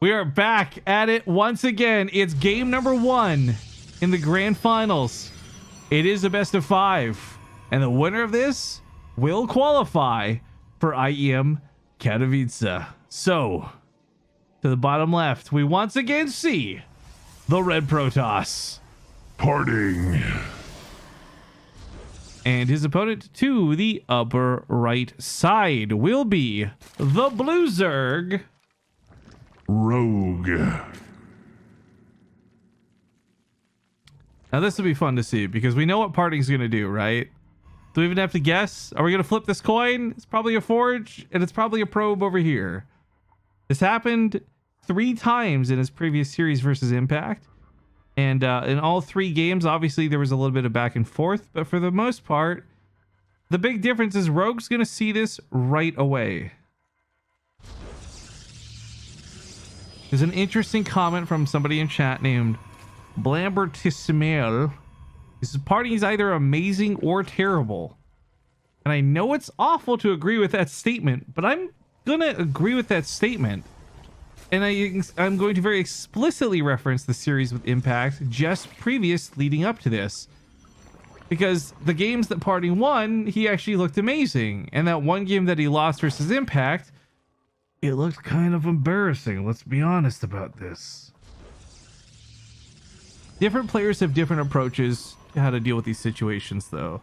We are back at it once again. It's game number 1 in the grand finals. It is a best of 5. And the winner of this will qualify for IEM Katowice. So, to the bottom left, we once again see the Red Protoss. Parting. And his opponent to the upper right side will be the Blue Zerg. Rogue. Now this will be fun to see because we know what Parting's going to do, right? Do we even have to guess? Are we going to flip this coin? It's probably a forge and it's probably a probe over here. This happened 3 times in his previous series versus Impact. And in all 3 games, obviously there was a little bit of back and forth, but for the most part, the big difference is Rogue's going to see this right away. There's an interesting comment from somebody in chat named Blambertissimel. He says, Parting is either amazing or terrible. And I know it's awful to agree with that statement, but I'm going to agree with that statement. And I'm going to very explicitly reference the series with Impact just previous leading up to this. Because the games that Parting won, he actually looked amazing. And that one game that he lost versus Impact, it looked kind of embarrassing. Let's be honest about this. Different players have different approaches to how to deal with these situations, though.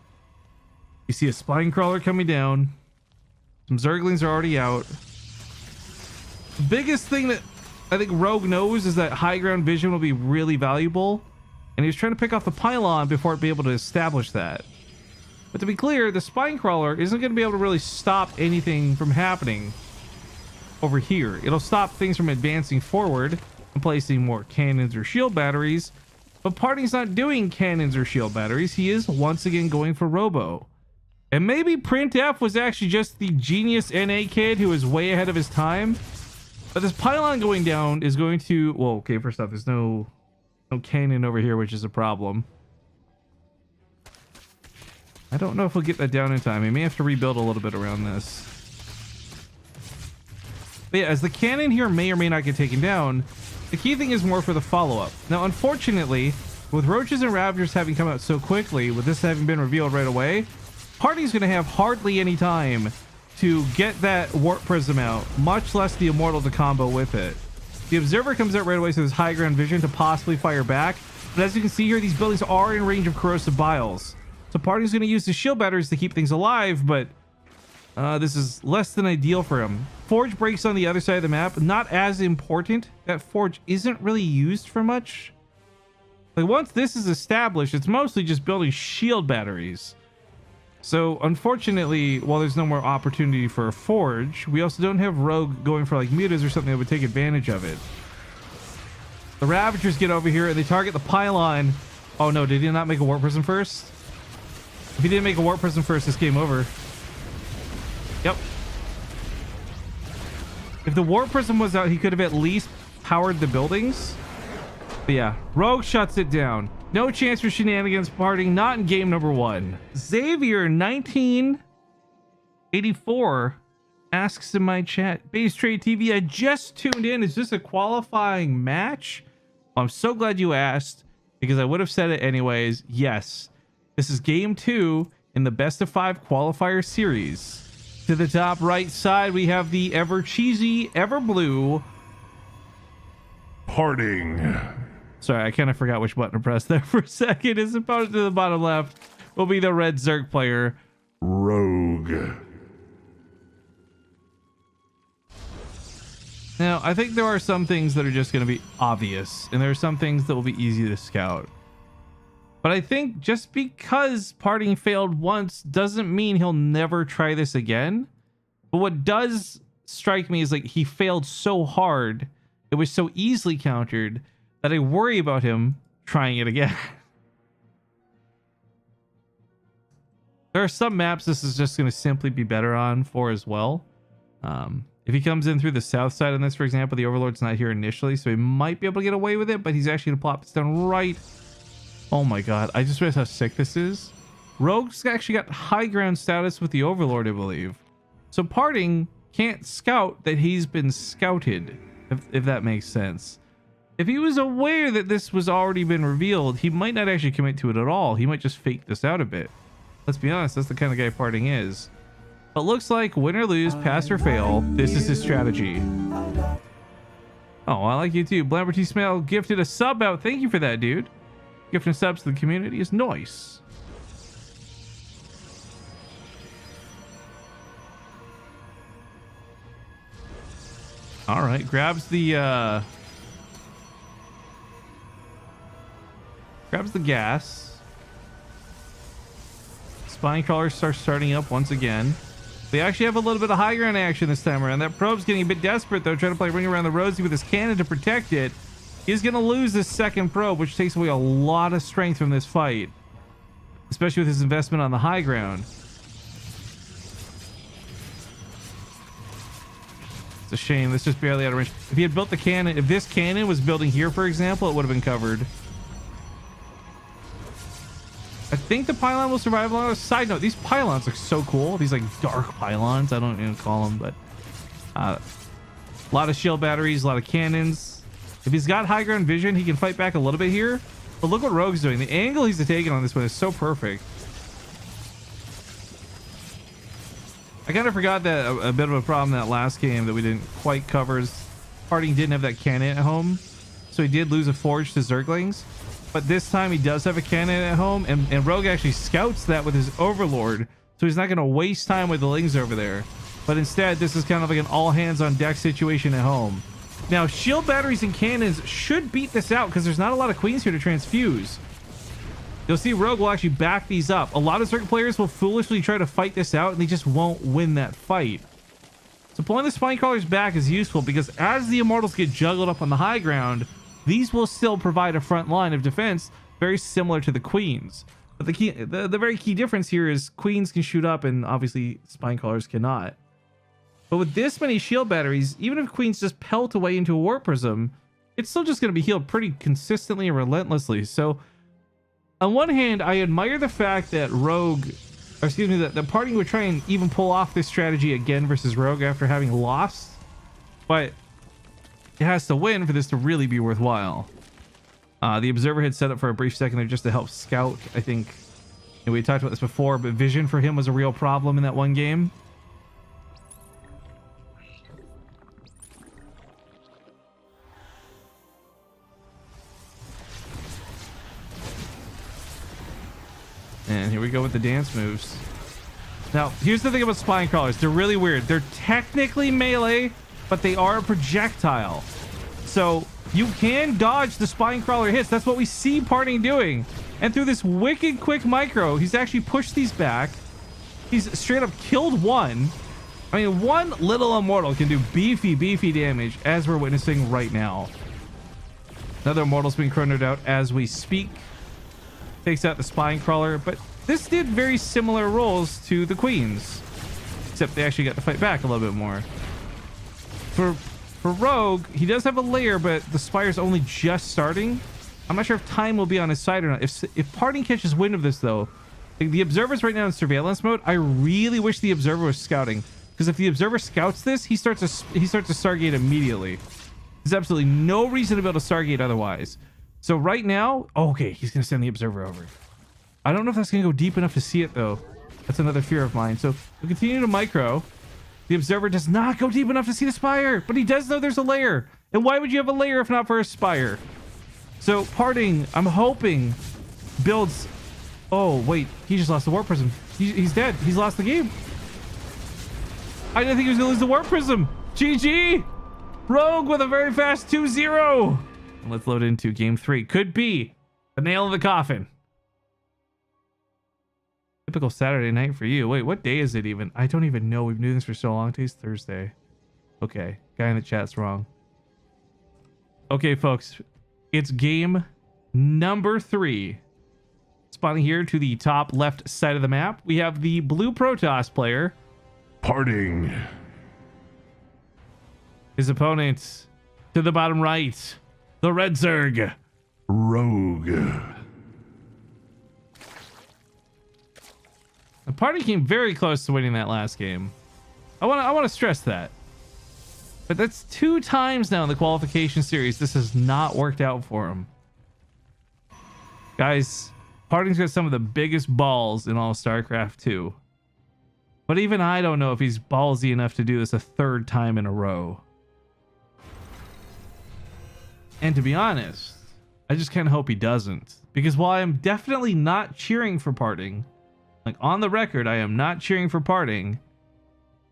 You see a spine crawler coming down. Some Zerglings are already out. The biggest thing that I think Rogue knows is that high ground vision will be really valuable. And he was trying to pick off the pylon before it'd be able to establish that. But to be clear, the spine crawler isn't going to be able to really stop anything from happening over here. It'll stop things from advancing forward and placing more cannons or shield batteries. But Parting's not doing cannons or shield batteries. He is once again going for Robo. And maybe Printf was actually just the genius NA kid who was way ahead of his time. But this pylon going down is going to... Well, okay, first off, there's no cannon over here, which is a problem. I don't know if we'll get that down in time. We may have to rebuild a little bit around this. But yeah, as the cannon here may or may not get taken down, the key thing is more for the follow-up. Now, unfortunately, with Roaches and Ravagers having come out so quickly, with this having been revealed right away, Parting's going to have hardly any time to get that Warp Prism out, much less the Immortal to combo with it. The Observer comes out right away, so there's high ground vision to possibly fire back. But as you can see here, these buildings are in range of Corrosive Biles. So Parting's going to use the shield batteries to keep things alive, but this is less than ideal for him. Forge breaks on the other side of the map. Not as important. That Forge isn't really used for much. Like once this is established, it's mostly just building shield batteries. So unfortunately, while there's no more opportunity for a Forge, we also don't have Rogue going for like mutas or something that would take advantage of it. The Ravagers get over here and they target the pylon. Oh no, did he not make a Warp Prism first? If he didn't make a Warp Prism first, this game over. Yep. If the Warp Prism was out, he could have at least powered the buildings. But yeah, Rogue shuts it down. No chance for shenanigans. Parting, not in game number 1. Xavier 1984 asks in my chat, Base Trade TV, I just tuned in. Is this a qualifying match? I'm so glad you asked because I would have said it anyways. Yes, this is game 2 in the best of 5 qualifier series. To the top right side, we have the ever cheesy, ever blue Parting. Sorry, I kind of forgot which button to press there for a second. His opponent to the bottom left will be the red Zerg player, Rogue. Now, I think there are some things that are just going to be obvious, and there are some things that will be easy to scout. But I think just because Parting failed once doesn't mean he'll never try this again. But what does strike me is like he failed so hard, it was so easily countered, that I worry about him trying it again. There are some maps this is just going to simply be better on for as well. If he comes in through the south side on this, for example, the Overlord's not here initially, so he might be able to get away with it, but he's actually going to plop this down right. Oh my god, I just realized how sick this is. Rogue's actually got high ground status with the Overlord, I believe. So Parting can't scout that he's been scouted. if that makes sense. If he was aware that this was already been revealed, he might not actually commit to it at all. He might just fake this out a bit. Let's be honest, that's the kind of guy Parting is. But looks like win or lose, pass or fail, this is his strategy. Oh, I like you too. Blambert T. Smell gifted a sub out. Thank you for that, dude. Gifting subs to the community is nice. All right, grabs the gas. Spine crawler starts starting up once again. They actually have a little bit of high ground action this time around. That probe's getting a bit desperate though, trying to play ring around the rosy with his cannon to protect it. He's gonna lose this second probe, which takes away a lot of strength from this fight, especially with his investment on the high ground. It's a shame. This just barely out of range. If he had built the cannon, if this cannon was building here, for example, it would have been covered. I think the pylon will survive a lot. Side note, these pylons look so cool. These like dark pylons. I don't even call them, but a lot of shield batteries, a lot of cannons. If he's got high ground vision, he can fight back a little bit here. But look what Rogue's doing. The angle he's taking on this one is so perfect. I kind of forgot that a bit of a problem in that last game that we didn't quite cover is Harding didn't have that cannon at home. So he did lose a forge to Zerglings. But this time he does have a cannon at home, and Rogue actually scouts that with his Overlord, so he's not going to waste time with the Lings over there. But instead, this is kind of like an all-hands-on-deck situation at home. Now, shield batteries and cannons should beat this out, because there's not a lot of queens here to transfuse. You'll see Rogue will actually back these up. A lot of Zerg players will foolishly try to fight this out, and they just won't win that fight. So pulling the Spine Crawlers back is useful, because as the Immortals get juggled up on the high ground, these will still provide a front line of defense very similar to the queens. But the very key difference here is queens can shoot up and obviously spine crawlers cannot. But with this many shield batteries, even if queens just pelt away into a warp prism, it's still just going to be healed pretty consistently and relentlessly. So on one hand, I admire the fact that that Parting would try and even pull off this strategy again versus Rogue after having lost. But it has to win for this to really be worthwhile. The Observer had set up for a brief second there just to help scout. I think we talked about this before, but vision for him was a real problem in that one game. And here we go with the dance moves. Now, here's the thing about spine crawlers. They're really weird. They're technically melee, but they are a projectile. So you can dodge the spine crawler hits. That's what we see Parting doing. And through this wicked quick micro, he's actually pushed these back. He's straight up killed one. I mean, one little immortal can do beefy damage, as we're witnessing right now. Another immortal's being chronoed out as we speak. Takes out the spine crawler, but this did very similar roles to the queens, except they actually got to fight back a little bit more. For Rogue, he does have a layer, but the Spire's only just starting. I'm not sure if time will be on his side or not. If Parting catches wind of this, though, the Observer's right now in surveillance mode. I really wish the Observer was scouting, because if the Observer scouts this, he starts to Stargate immediately. There's absolutely no reason to be able to Stargate otherwise. So right now, okay, he's going to send the Observer over. I don't know if that's going to go deep enough to see it, though. That's another fear of mine. So we'll continue to micro. The Observer does not go deep enough to see the Spire, but he does know there's a layer. And why would you have a layer if not for a Spire? So Parting, I'm hoping, builds... Oh, wait, he just lost the Warp Prism. He's dead. He's lost the game. I didn't think he was going to lose the Warp Prism. GG! Rogue with a very fast 2-0. Let's load into game 3. Could be the nail in the coffin. Typical Saturday night for you. Wait, what day is it even? I don't even know. We've been doing this for so long. Today's Thursday. Okay, guy in the chat's wrong. Okay, folks. It's game number 3. Spawning here to the top left side of the map, we have the blue Protoss player. Parting. His opponent to the bottom right, the red Zerg. Rogue. The party came very close to winning that last game. I want to stress that. But that's 2 times now in the qualification series this has not worked out for him. Guys, Parting's got some of the biggest balls in all StarCraft 2. But even I don't know if he's ballsy enough to do this a 3rd time in a row. And to be honest, I just kind of hope he doesn't. Because while I am definitely not cheering for Parting, like on the record, I am not cheering for Parting,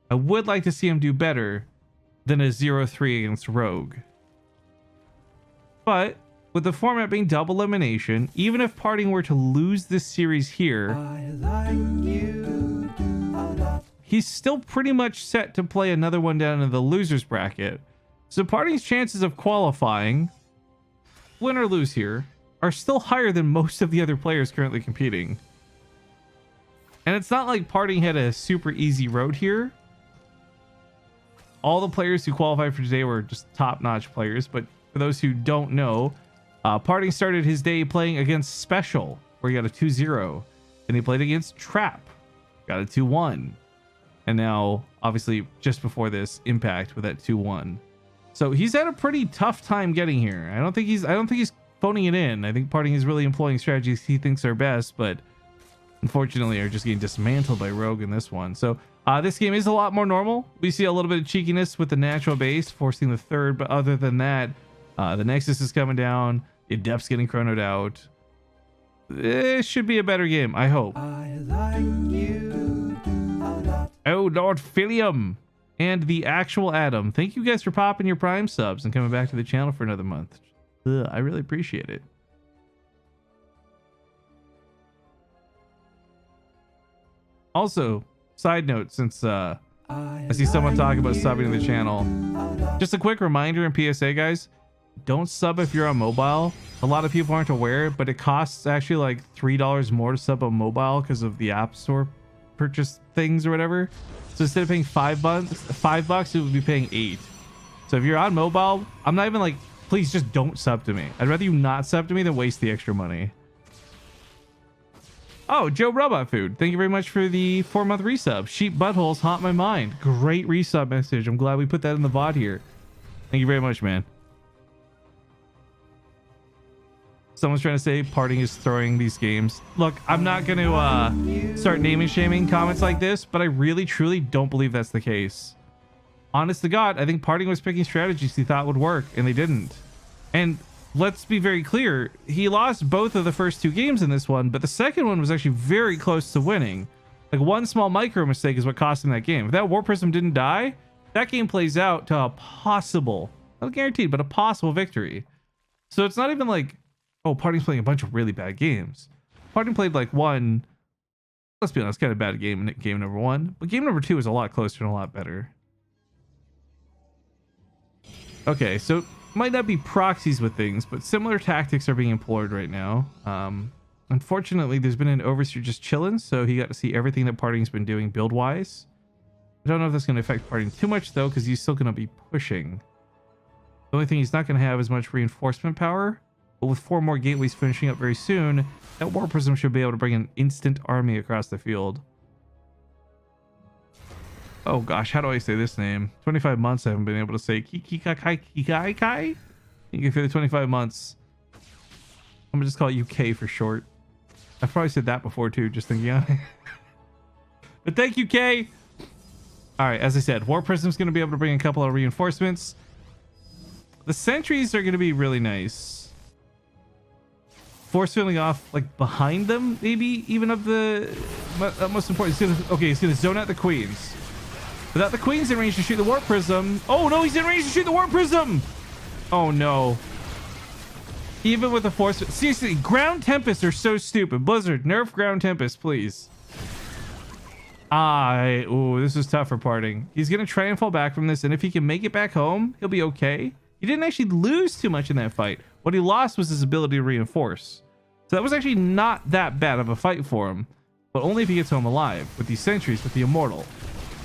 I would like to see him do better than a 0-3 against Rogue. But with the format being double elimination, even if Parting were to lose this series here, he's still pretty much set to play another one down in the losers bracket. So Parting's chances of qualifying, win or lose here, are still higher than most of the other players currently competing. And it's not like Parting had a super easy road here. All the players who qualified for today were just top-notch players, but for those who don't know, Parting started his day playing against Special, where he got a 2-0. Then he played against Trap, got a 2-1. And now, obviously, just before this, Impact with that 2-1. So he's had a pretty tough time getting here. I don't think he's phoning it in. I think Parting is really employing strategies he thinks are best, but unfortunately are just getting dismantled by Rogue in this one. So this game is a lot more normal. We see a little bit of cheekiness with the natural base, forcing the 3rd, but other than that, the Nexus is coming down, the Adept's getting chronoed out. This should be a better game, I hope. I like you a lot. Oh, Lord Philium and the actual Adam. Thank you guys for popping your Prime subs and coming back to the channel for another month. I really appreciate it. Also, side note, since I see someone talk about subbing to the channel, just a quick reminder and PSA, guys, don't sub if you're on mobile. A lot of people aren't aware, but it costs actually like $3 more to sub on mobile because of the App Store purchase things or whatever. So instead of paying $5, it would be paying $8. So if you're on mobile, I'm not even like, please just don't sub to me. I'd rather you not sub to me than waste the extra money. Oh, Joe Robot Food, thank you very much for the 4-month resub. Sheep buttholes haunt my mind. Great resub message. I'm glad we put that in the VOD here. Thank you very much, man. Someone's trying to say Parting is throwing these games. Look, I'm not going to start naming shaming comments like this, but I really, truly don't believe that's the case. Honest to God, I think Parting was picking strategies he thought would work, and they didn't. And let's be very clear, he lost both of the first 2 games in this one, but the second one was actually very close to winning. Like, one small micro mistake is what cost him that game. If that War Prism didn't die, that game plays out to a possible, not guaranteed, but a possible victory. So it's not even like, oh, Parting's playing a bunch of really bad games. Parting played like one, let's be honest, kind of bad game in game number 1, but game number 2 is a lot closer and a lot better. Okay, so might not be proxies with things, but similar tactics are being employed right now. Unfortunately, there's been an overseer just chilling, so he got to see everything that Parting's been doing build-wise. I don't know if that's going to affect Parting too much, though, because he's still going to be pushing. The only thing he's not going to have is much reinforcement power, but with 4 more gateways finishing up very soon, that War Prism should be able to bring an instant army across the field. Oh gosh, how do I say this name? 25 months I haven't been able to say Kikai. You can feel the 25 months. I'm gonna just call it UK for short. I've probably said that before too, just thinking on it. But thank you, K. Alright, as I said, War Prism's gonna be able to bring a couple of reinforcements. The sentries are gonna be really nice. Force filling off like behind them, maybe even of the most important. He's gonna zone out the queens. Without the queens in range to shoot the Warp Prism. Oh no, he's in range to shoot the Warp Prism. Oh no. Even with the force. Seriously, Ground Tempests are so stupid. Blizzard, nerf Ground Tempest, please. Ooh, this is tough for Parting. He's going to try and fall back from this, and if he can make it back home, he'll be okay. He didn't actually lose too much in that fight. What he lost was his ability to reinforce. So that was actually not that bad of a fight for him, but only if he gets home alive with these sentries, with the Immortal.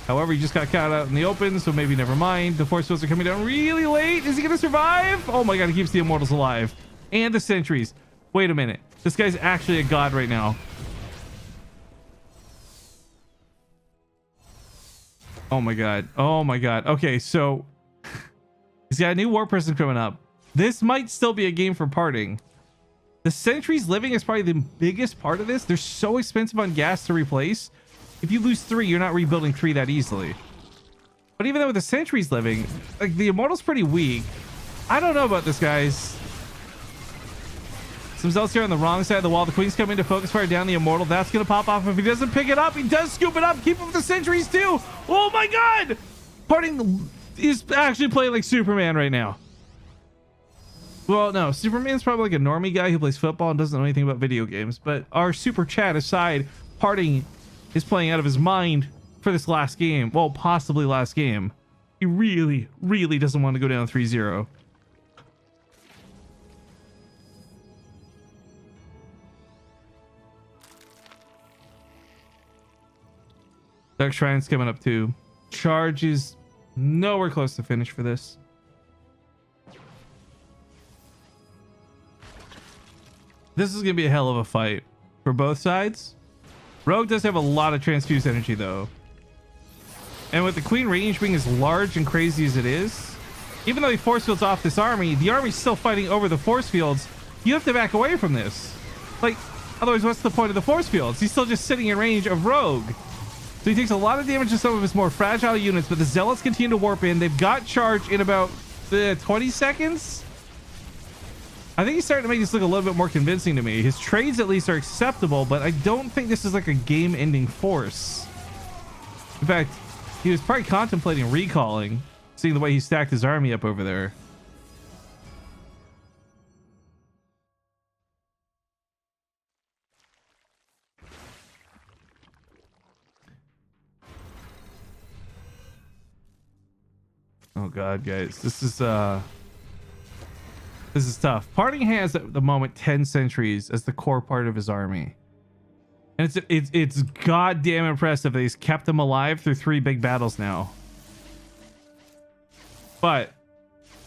However, he just got caught out in the open, so maybe never mind. The force fields are coming down really late. Is he going to survive? Oh my god, he keeps the Immortals alive. And the sentries. Wait a minute. This guy's actually a god right now. Oh my god. Oh my god. Okay, so He's got a new war person coming up. This might still be a game for parting. The sentries living is probably the biggest part of this. They're so expensive on gas to replace. If you lose 3, you're not rebuilding 3 that easily. But even though with the sentries living, like the immortal's pretty weak. I don't know about this, guys. Some zealots here on the wrong side of the wall. The queen's coming to focus fire down the immortal. That's going to pop off. If he doesn't pick it up, he does scoop it up. Keep up with the sentries too. Oh my god! Parting is actually playing like Superman right now. Well, no, Superman's probably like a normie guy who plays football and doesn't know anything about video games. But our super chat aside, Parting is playing out of his mind for this last game. Well, possibly last game. He really, really doesn't want to go down 3-0. Dark Shrine's coming up too. Charge is nowhere close to finish for this. This is going to be a hell of a fight for both sides. Rogue does have a lot of transfused energy though. And with the queen range being as large and crazy as it is, even though he force fields off this army, the army's still fighting over the force fields. You have to back away from this. Like, otherwise what's the point of the force fields? He's still just sitting in range of Rogue. So he takes a lot of damage to some of his more fragile units, but the zealots continue to warp in. They've got charge in about 20 seconds. I think he's starting to make this look a little bit more convincing to me. His trades at least are acceptable, but I don't think this is like a game-ending force. In fact, he was probably contemplating recalling, seeing the way he stacked his army up over there. Oh god, guys, this is tough. Parting has at the moment 10 sentries as the core part of his army, and it's goddamn impressive that he's kept them alive through 3 big battles now. But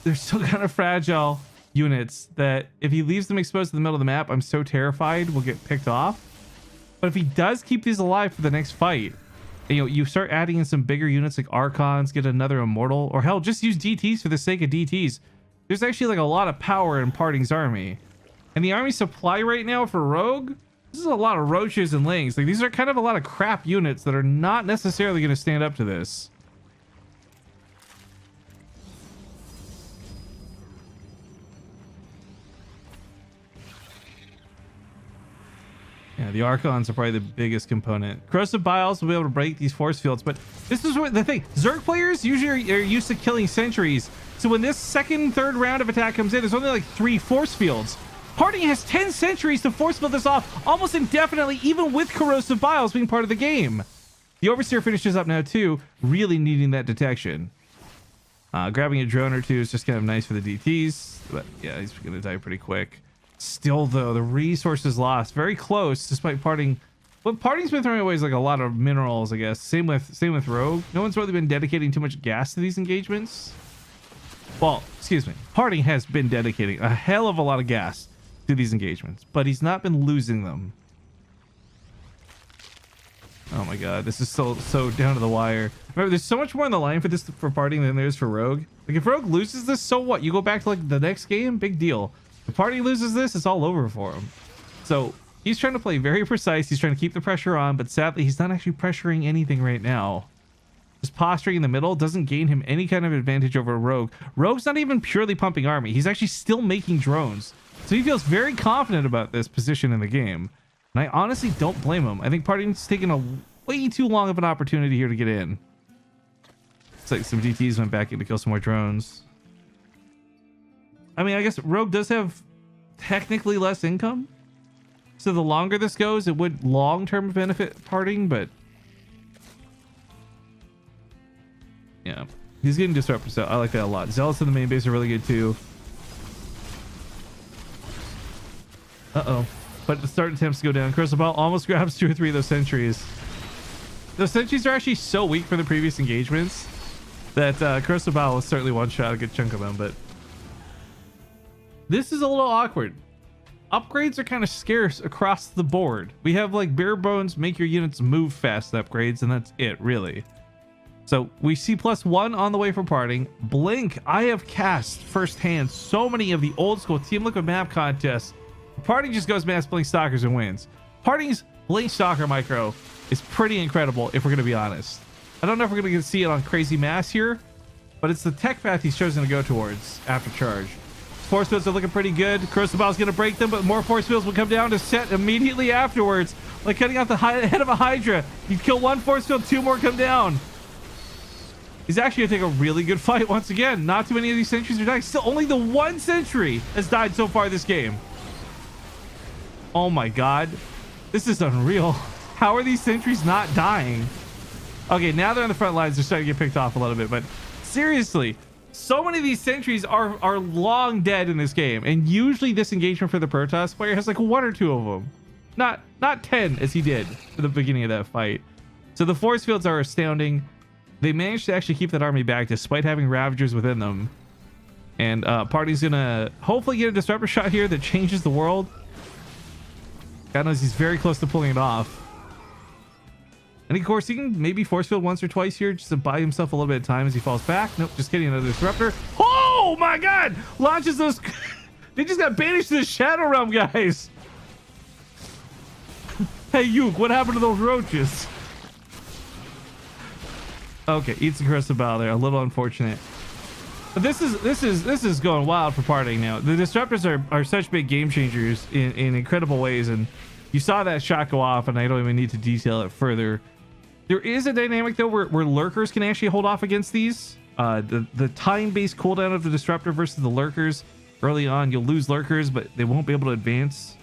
they're still kind of fragile units that if he leaves them exposed to the middle of the map, I'm so terrified will get picked off. But if he does keep these alive for the next fight, you know, you start adding in some bigger units like Archons, get another Immortal, or hell, just use DTs for the sake of DTs. There's actually like a lot of power in Parting's army. And the army supply right now for Rogue, this is a lot of Roaches and Lings. Like, these are kind of a lot of crap units that are not necessarily going to stand up to this. Yeah, the Archons are probably the biggest component. Corrosive Biles will be able to break these force fields, but this is what the thing. Zerg players usually are used to killing sentries. So when this second, third round of attack comes in, there's only like 3 force fields. Parting has 10 sentries to force field this off almost indefinitely, even with Corrosive Biles being part of the game. The Overseer finishes up now too, really needing that detection. Grabbing a drone or 2 is just kind of nice for the DTs, but yeah, he's gonna die pretty quick. Still though, the resources lost very close despite Parting. What Parting's been throwing away is like a lot of minerals, I guess. Same with Rogue. No one's really been dedicating too much gas to these engagements. Well, excuse me, Parting has been dedicating a hell of a lot of gas to these engagements, but he's not been losing them. Oh my god, this is so down to the wire. Remember, there's so much more on the line for this for Parting than there is for Rogue. Like, if Rogue loses this, so what? You go back to like the next game, big deal. If Party loses this, it's all over for him. So he's trying to play very precise. He's trying to keep the pressure on, but sadly, he's not actually pressuring anything right now. Just posturing in the middle doesn't gain him any kind of advantage over Rogue. Rogue's not even purely pumping army. He's actually still making drones. So he feels very confident about this position in the game. And I honestly don't blame him. I think Party's taken a way too long of an opportunity here to get in. It's like some DTs went back in to kill some more drones. I mean, I guess Rogue does have technically less income. So the longer this goes, it would long-term benefit Parting, but yeah, he's getting disrupted. So I like that a lot. Zealots in the main base are really good too. Uh-oh. But the start attempts to go down. Crucible almost grabs 2 or 3 of those sentries. Those sentries are actually so weak from the previous engagements that Crucible will certainly one-shot a good chunk of them, but this is a little awkward. Upgrades are kind of scarce across the board. We have like bare bones, make your units move fast upgrades, and that's it, really. So we see +1 on the way for Parting. Blink, I have cast firsthand so many of the old school Team Liquid map contests. Parting just goes mass Blink Stalkers and wins. Parting's Blink Stalker micro is pretty incredible, if we're going to be honest. I don't know if we're going to see it on Crazy Mass here, but it's the tech path he's chosen to go towards after charge. Force fields are looking pretty good. Corrosive Bile is going to break them, but more force fields will come down to set immediately afterwards. Like cutting off the head of a Hydra. You kill one force field, 2 more come down. He's actually going to take a really good fight once again. Not too many of these sentries are dying. Still, only the 1 sentry has died so far this game. Oh my god. This is unreal. How are these sentries not dying? Okay, now they're on the front lines. They're starting to get picked off a little bit, but seriously, so many of these sentries are long dead in this game, and usually this engagement for the Protoss player has like 1 or 2 of them, not 10 as he did at the beginning of that fight. So the force fields are astounding. They managed to actually keep that army back despite having Ravagers within them, and Party's gonna hopefully get a disruptor shot here that changes the world. God knows he's very close to pulling it off. And of course, he can maybe force field once or twice here just to buy himself a little bit of time as he falls back. Nope, just kidding. Another disruptor. Oh my god! Launches those. They just got banished to the Shadow Realm, guys. Hey, Yuke, what happened to those roaches? Okay, eats the Corrosive Bile there. A little unfortunate. But this is going wild for Parting now. The disruptors are such big game changers in incredible ways, and you saw that shot go off, and I don't even need to detail it further. There is a dynamic though where lurkers can actually hold off against these. The time-based cooldown of the disruptor versus the lurkers. Early on, you'll lose lurkers, but they won't be able to advance.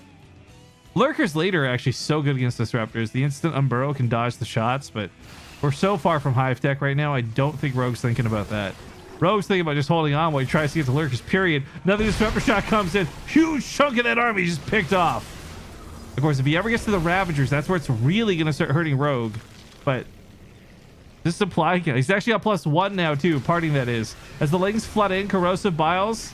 Lurkers later are actually so good against disruptors. The instant unburrow can dodge the shots, but we're so far from hive tech right now. I don't think Rogue's thinking about that. Rogue's thinking about just holding on while he tries to get the lurkers, period. Another disruptor shot comes in. Huge chunk of that army just picked off. Of course, if he ever gets to the Ravagers, that's where it's really going to start hurting Rogue. But this supply, he's actually got +1 now too. Parting, that is. As the Lings flood in Corrosive Biles,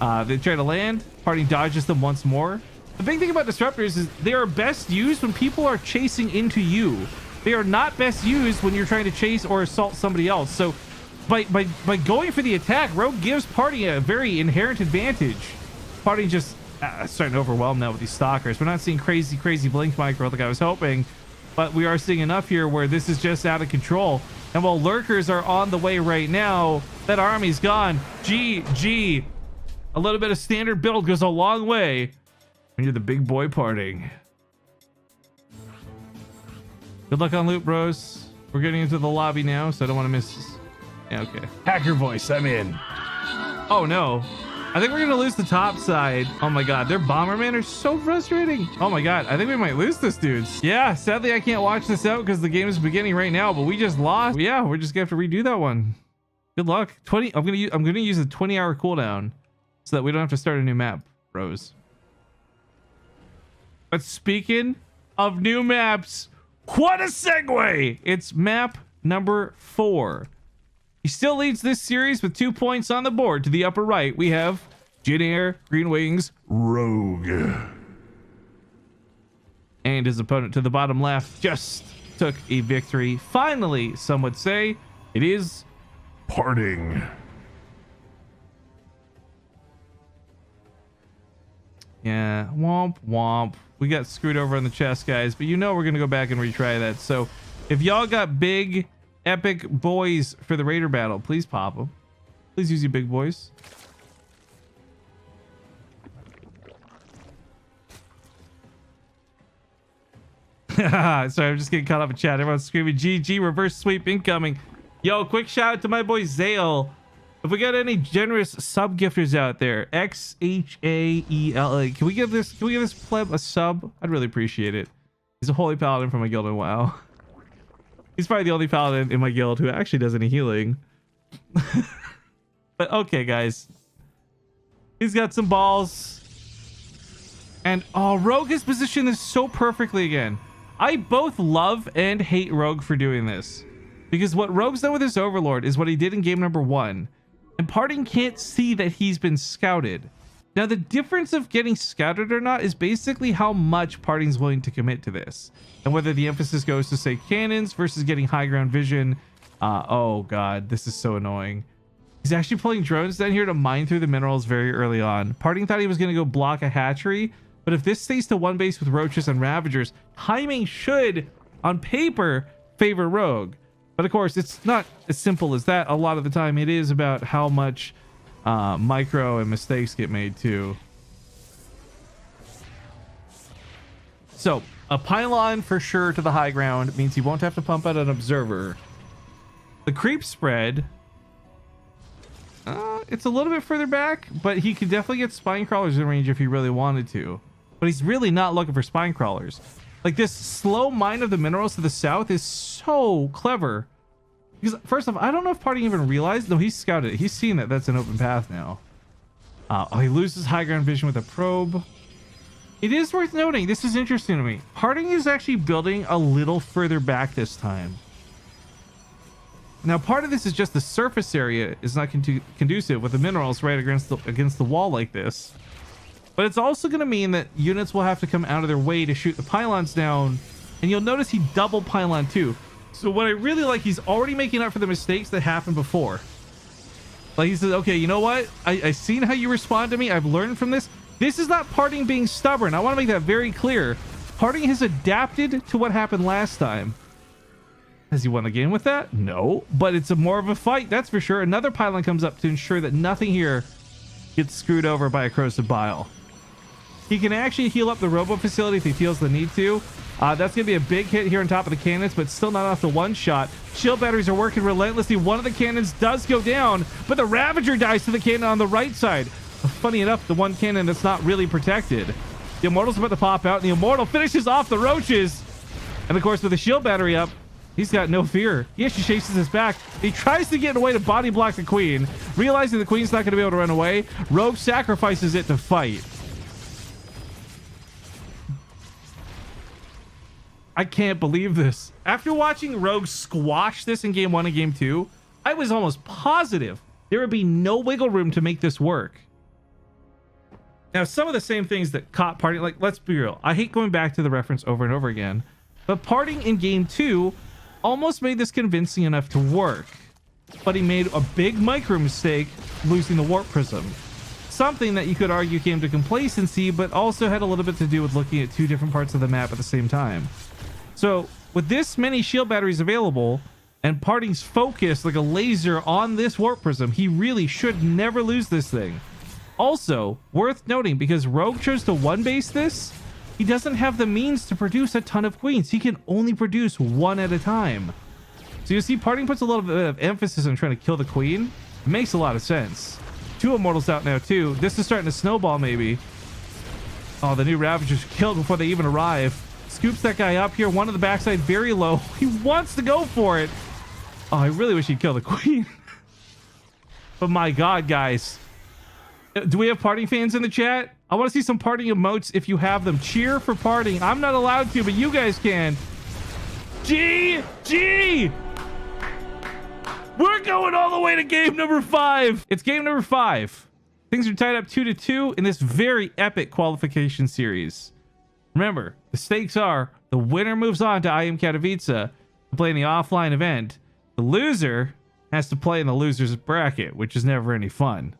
they try to land. Parting dodges them once more. The big thing about disruptors is they are best used when people are chasing into you. They are not best used when you're trying to chase or assault somebody else. So by going for the attack, Rogue gives Party a very inherent advantage. Party just starting to overwhelm now with these stalkers. We're not seeing crazy blink micro like I was hoping, but we are seeing enough here where this is just out of control. And while lurkers are on the way right now, that army's gone. GG. A little bit of standard build goes a long way when you're the big boy Parting. Good luck on loot, bros. We're getting into the lobby now, so I don't want to miss this. Yeah, okay. Hacker voice, I'm in. Oh no, I think we're gonna lose the top side. Oh my god, their bombermen are so frustrating. Oh my god, I think we might lose this, dudes. Yeah, sadly I can't watch this out because the game is beginning right now, but we just lost. Yeah, we're just gonna have to redo that one. Good luck. 20. I'm gonna use a 20-hour cooldown so that we don't have to start a new map, bros. But speaking of new maps, what a segue! It's map number 4. He still leads this series with 2 points on the board. To the upper right, we have Jin Air, Green Wings, Rogue. and his opponent to the bottom left just took a victory. Finally, some would say, it is Parting. Yeah, womp womp. We got screwed over on the chest, guys, but you know we're gonna go back and retry that. So if y'all got big epic boys for the Raider battle, please pop them. Please use your big boys. Sorry, I'm just getting caught up in chat. Everyone's screaming GG, reverse sweep incoming. Yo, quick shout out to my boy Zale. If we got any generous sub gifters out there, XHAEL, can we give this pleb a sub? I'd really appreciate it. He's a holy paladin from my guild in WoW. He's probably the only paladin in my guild who actually does any healing. But okay, guys. He's got some balls. And oh, Rogue has positioned this so perfectly again. I both love and hate Rogue for doing this. Because what Rogue's done with his Overlord is what he did in game number 1. And Parting can't see that he's been scouted. Now, the difference of getting scouted or not is basically how much Parting's willing to commit to this. And whether the emphasis goes to, say, cannons versus getting high ground vision Oh god, this is so annoying. He's actually pulling drones down here to mine through the minerals very early on. Parting thought he was going to go block a hatchery, but if this stays to one base with roaches and ravagers, timing should, on paper, favor Rogue. But of course, it's not as simple as that. A lot of the time, it is about how much micro and mistakes get made too. So, a pylon for sure to the high ground means he won't have to pump out an observer. The creep spread... it's a little bit further back, but he could definitely get spine crawlers in range if he really wanted to. But he's really not looking for spine crawlers. Like, this slow mine of the minerals to the south is so clever. Because, first off, I don't know if Parting even realized. No, he's scouted it. He's seen that that's an open path now. Oh, he loses high ground vision with a probe. It is worth noting, this is interesting to me. Parting is actually building a little further back this time. Now, part of this is just the surface area is not conducive with the minerals right against the wall like this. But it's also going to mean that units will have to come out of their way to shoot the pylons down. And you'll notice he doubled pylon 2. So what I really like, he's already making up for the mistakes that happened before. Like, he says, okay, you know what? I've seen how you respond to me. I've learned from this. This is not Parting being stubborn. I want to make that very clear. Parting has adapted to what happened last time. Has he won the game with that? No, but it's more of a fight, that's for sure. Another pylon comes up to ensure that nothing here gets screwed over by a corrosive bile. He can actually heal up the robo facility if he feels the need to. That's going to be a big hit here on top of the cannons, but still not enough to one-shot. Shield batteries are working relentlessly. One of the cannons does go down, but the Ravager dies to the cannon on the right side. Funny enough, the one cannon that's not really protected. The Immortal's about to pop out, and the Immortal finishes off the roaches. And of course, with the shield battery up, he's got no fear. He actually chases his back. He tries to get away to body block the Queen. Realizing the Queen's not going to be able to run away, Rogue sacrifices it to fight. I can't believe this. After watching Rogue squash this in game 1 and game 2, I was almost positive there would be no wiggle room to make this work. Now, some of the same things that caught Parting, like, let's be real. I hate going back to the reference over and over again, but Parting in game 2 almost made this convincing enough to work, but he made a big micro mistake losing the warp prism. Something that you could argue came to complacency, but also had a little bit to do with looking at two different parts of the map at the same time. So with this many shield batteries available and Parting's focus like a laser on this warp prism, he really should never lose this thing. Also worth noting, because Rogue chose to one base this, he doesn't have the means to produce a ton of queens. He can only produce one at a time. So you see Parting puts a little bit of emphasis on trying to kill the queen. It makes a lot of sense. Two Immortals out now too. This is starting to snowball maybe. Oh, the new Ravagers killed before they even arrive. Scoops that guy up here. One on the backside very low. He wants to go for it. Oh, I really wish he'd kill the queen. But my god, guys. Do we have Parting fans in the chat? I want to see some Parting emotes if you have them. Cheer for Parting. I'm not allowed to, but you guys can. GG! We're going all the way to game number 5. It's game number 5. Things are tied up 2-2 in this very epic qualification series. Remember, the stakes are the winner moves on to IEM Katowice to play in the offline event. The loser has to play in the loser's bracket, which is never any fun.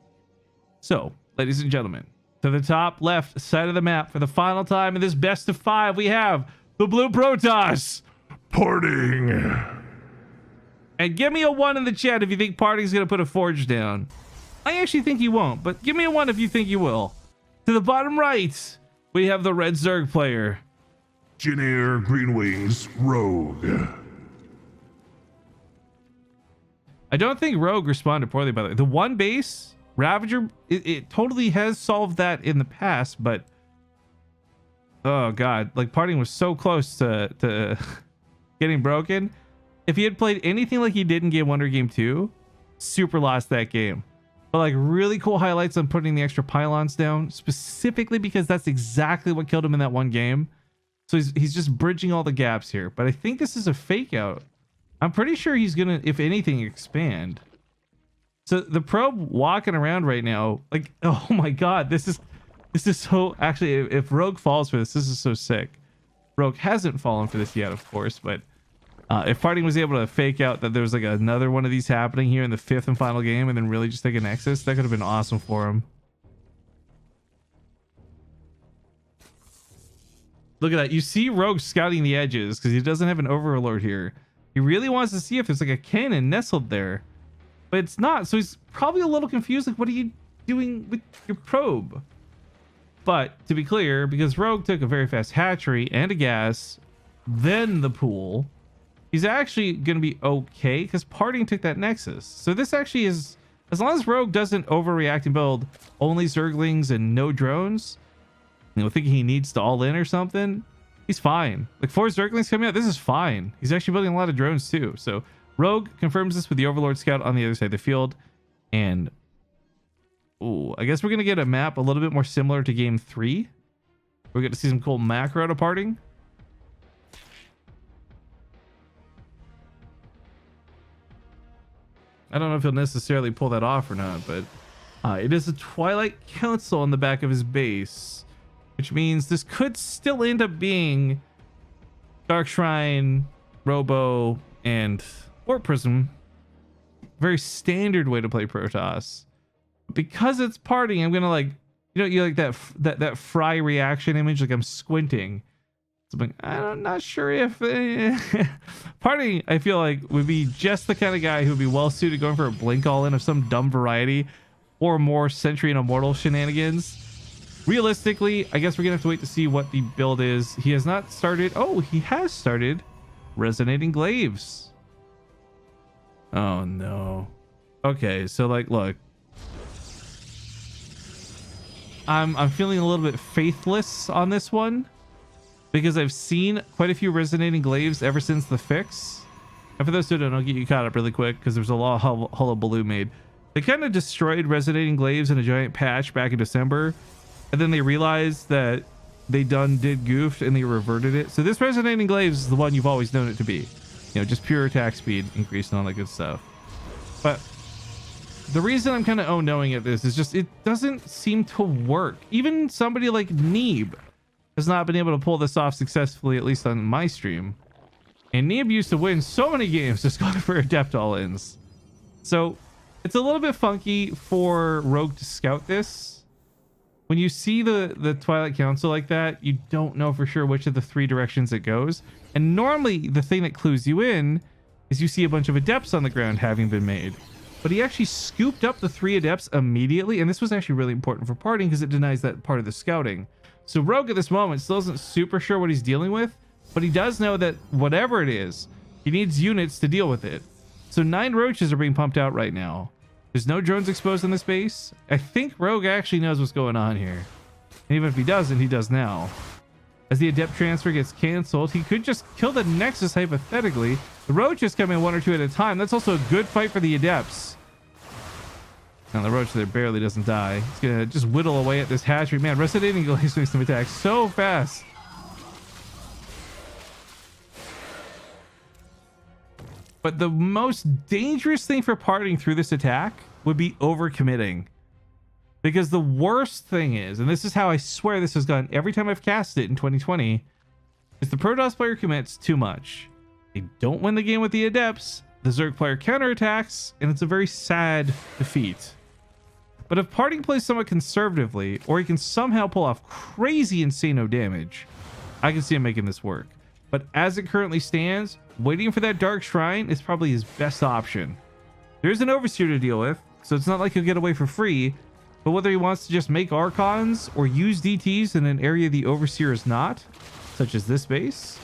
So, ladies and gentlemen, to the top left side of the map for the final time in this best of 5, we have the Blue Protoss. Parting. And give me a 1 in the chat if you think Parting's going to put a forge down. I actually think he won't, but give me a 1 if you think he will. To the bottom right, we have the Red Zerg player. Jinair Green Wings Rogue. I don't think Rogue responded poorly, by the way. The one base, Ravager, it totally has solved that in the past, but... Oh, God. Like, Parting was so close to getting broken. If he had played anything like he did in game 1 or game 2, super lost that game. But like really cool highlights on putting the extra pylons down, specifically because that's exactly what killed him in that one game. So he's just bridging all the gaps here. But I think this is a fake out. I'm pretty sure he's gonna, if anything, expand. So the probe walking around right now, like, oh my god, this is so, actually, if Rogue falls for this, this is so sick. Rogue hasn't fallen for this yet, of course, but If Parting was able to fake out that there was like another one of these happening here in the 5th and final game and then really just take a Nexus, that could have been awesome for him. Look at that. You see Rogue scouting the edges because he doesn't have an overlord here. He really wants to see if there's like a cannon nestled there, but it's not. So he's probably a little confused. Like, what are you doing with your probe? But to be clear, because Rogue took a very fast hatchery and a gas, then the pool, he's actually going to be okay because Parting took that Nexus. So this actually is, as long as Rogue doesn't overreact and build only Zerglings and no drones, you know, thinking he needs to all in or something, he's fine. Like 4 Zerglings coming out, this is fine. He's actually building a lot of drones too. So Rogue confirms this with the Overlord Scout on the other side of the field. And ooh, I guess we're going to get a map a little bit more similar to game 3. We're going to see some cool macro to Parting. I don't know if he'll necessarily pull that off or not, but it is a Twilight Council on the back of his base, which means this could still end up being Dark Shrine, Robo, and Warp Prism. Very standard way to play Protoss. Because it's Parting, I'm gonna like, you know, you like that fry reaction image, like I'm squinting. So I'm not sure if Parting, I feel like, would be just the kind of guy who would be well suited going for a blink all in of some dumb variety, or more Sentry and Immortal shenanigans. Realistically, I guess we're gonna have to wait to see what the build is. He has not started. Oh, he has started Resonating Glaives. Oh no. Okay, so like, look, I'm feeling a little bit faithless on this one because I've seen quite a few Resonating Glaives ever since the fix. And for those who don't know, I'll get you caught up really quick because there's a lot of hullabaloo made. They kind of destroyed Resonating Glaives in a giant patch back in December. And then they realized that they did goofed and they reverted it. So this Resonating Glaives is the one you've always known it to be. You know, just pure attack speed increase and all that good stuff. But the reason I'm kind of knowing at this is just it doesn't seem to work. Even somebody like Neeb has not been able to pull this off successfully, at least on my stream. And Neeb used to win so many games just going for Adept all-ins. So it's a little bit funky for Rogue to scout this. When you see the Twilight Council like that, you don't know for sure which of the 3 directions it goes. And normally the thing that clues you in is you see a bunch of Adepts on the ground having been made. But he actually scooped up the 3 Adepts immediately. And this was actually really important for Parting because it denies that part of the scouting. So Rogue at this moment still isn't super sure what he's dealing with, but he does know that whatever it is, he needs units to deal with it. So 9 roaches are being pumped out right now. There's no drones exposed in this base. I think Rogue actually knows what's going on here. And even if he doesn't, he does now. As the Adept transfer gets canceled, he could just kill the Nexus hypothetically. The roaches come in 1 or 2 at a time. That's also a good fight for the Adepts. Now the roach there barely doesn't die. He's gonna just whittle away at this hatchery. Man, Resonating Glaives makes them attack so fast. But the most dangerous thing for Parting through this attack would be overcommitting. Because the worst thing is, and this is how I swear this has gone every time I've cast it in 2020, is the Protoss player commits too much. They don't win the game with the Adepts, the Zerg player counterattacks, and it's a very sad defeat. But if Parting plays somewhat conservatively, or he can somehow pull off crazy insano damage, I can see him making this work. But as it currently stands, waiting for that Dark Shrine is probably his best option. There's an Overseer to deal with, so it's not like he'll get away for free, but whether he wants to just make Archons or use DTs in an area the Overseer is not, such as this base,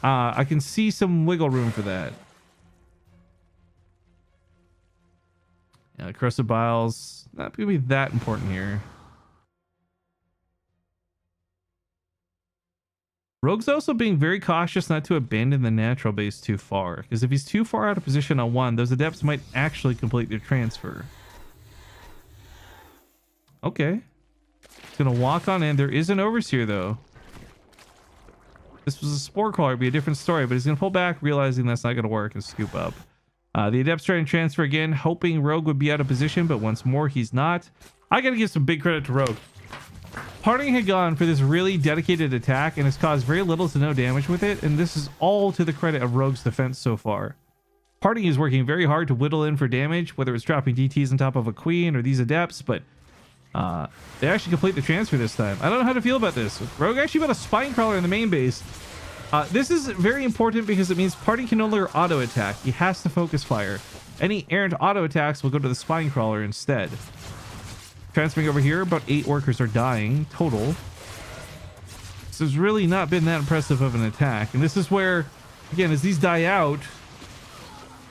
I can see some wiggle room for that. Yeah, Corrosive Biles, not going to be that important here. Rogue's also being very cautious not to abandon the natural base too far, because if he's too far out of position on 1, those Adepts might actually complete their transfer. Okay. He's going to walk on in. There is an Overseer, though. This was a Spore Crawler, it'd be a different story, but he's going to pull back, realizing that's not going to work, and scoop up. The Adepts trying to transfer again, hoping Rogue would be out of position, but once more, he's not. I got to give some big credit to Rogue. Parting had gone for this really dedicated attack and has caused very little to no damage with it, and this is all to the credit of Rogue's defense so far. Parting is working very hard to whittle in for damage, whether it's dropping DTs on top of a queen or these adepts, but they actually complete the transfer this time. I don't know how to feel about this. Rogue actually got a spine crawler in the main base. This is very important because it means Parting can no longer auto attack. He has to focus fire. Any errant auto attacks will go to the spine crawler instead. Transferring over here, about 8 workers are dying total. This has really not been that impressive of an attack. And this is where, again, as these die out,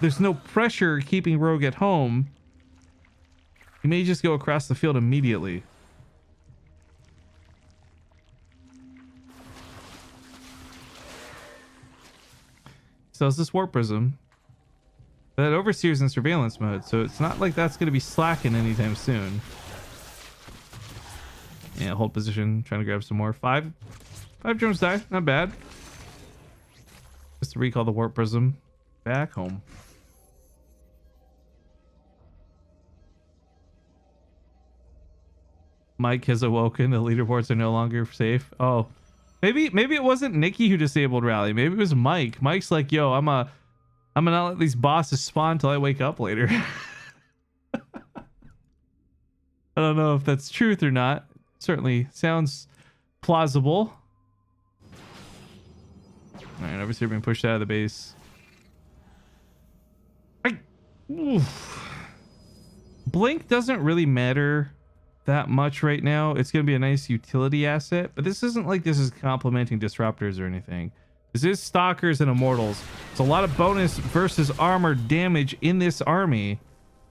there's no pressure keeping Rogue at home. He may just go across the field immediately. So is this Warp Prism. That Overseer's in surveillance mode, so it's not like that's going to be slacking anytime soon. Yeah, hold position, trying to grab some more. Five drones die, not bad. Just to recall the Warp Prism back home. Mike has awoken. The leaderboards are no longer safe. Oh, maybe it wasn't Nikki who disabled Rally. Maybe it was Mike. Mike's like, yo, I'm gonna not let these bosses spawn till I wake up later. I don't know if that's truth or not. Certainly sounds plausible. All right, Overseer being pushed out of the base. Blink doesn't really matter that much right now. It's going to be a nice utility asset, but this isn't like this is complementing disruptors or anything. This is stalkers and immortals. It's a lot of bonus versus armor damage in this army.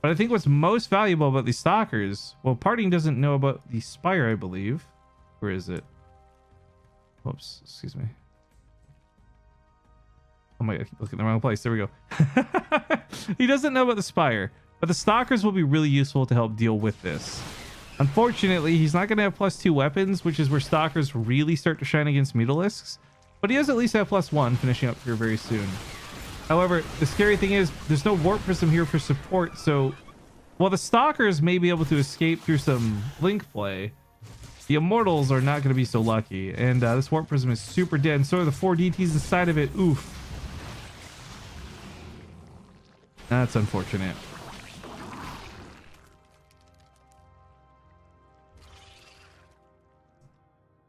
But I think what's most valuable about these stalkers, well, Parting doesn't know about the Spire, I believe. Where is it? Whoops, excuse me. Oh my god, I keep looking in the wrong place. There we go. He doesn't know about the Spire, but the stalkers will be really useful to help deal with this. Unfortunately, he's not going to have +2 weapons, which is where stalkers really start to shine against Mutalisks. But he does at least have +1 finishing up here very soon. However, the scary thing is there's no Warp Prism here for support, so while the stalkers may be able to escape through some blink play, the immortals are not going to be so lucky. And this Warp Prism is super dead, and so are the 4 DTs inside of it. Oof. That's unfortunate.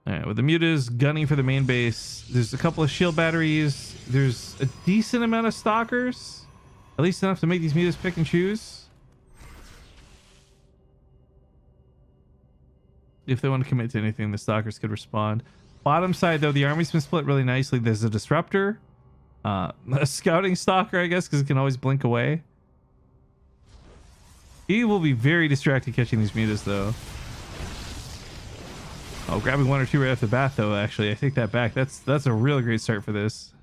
Alright, with the Mutas gunning for the main base, there's a couple of shield batteries. There's a decent amount of stalkers. At least enough to make these Mutas pick and choose. If they want to commit to anything, the stalkers could respond. Bottom side, though, the army's been split really nicely. There's a disruptor. A scouting stalker, I guess, because it can always blink away. He will be very distracted catching these Mutas, though. Oh, grabbing 1 or 2 right off the bat, though, actually. I take that back. That's a really great start for this.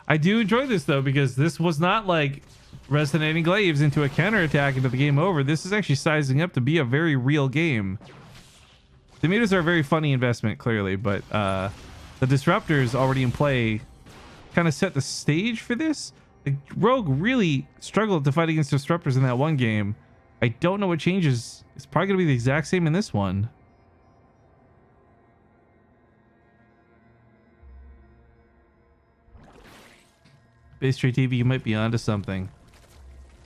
I do enjoy this, though, because this was not like resonating glaives into a counterattack into the game over. This is actually sizing up to be a very real game. The Mutas are a very funny investment, clearly, but the disruptors already in play kind of set the stage for this. The Rogue really struggled to fight against disruptors in that one game. I don't know what changes. It's probably going to be the exact same in this one. Base Trade TV, you might be onto something.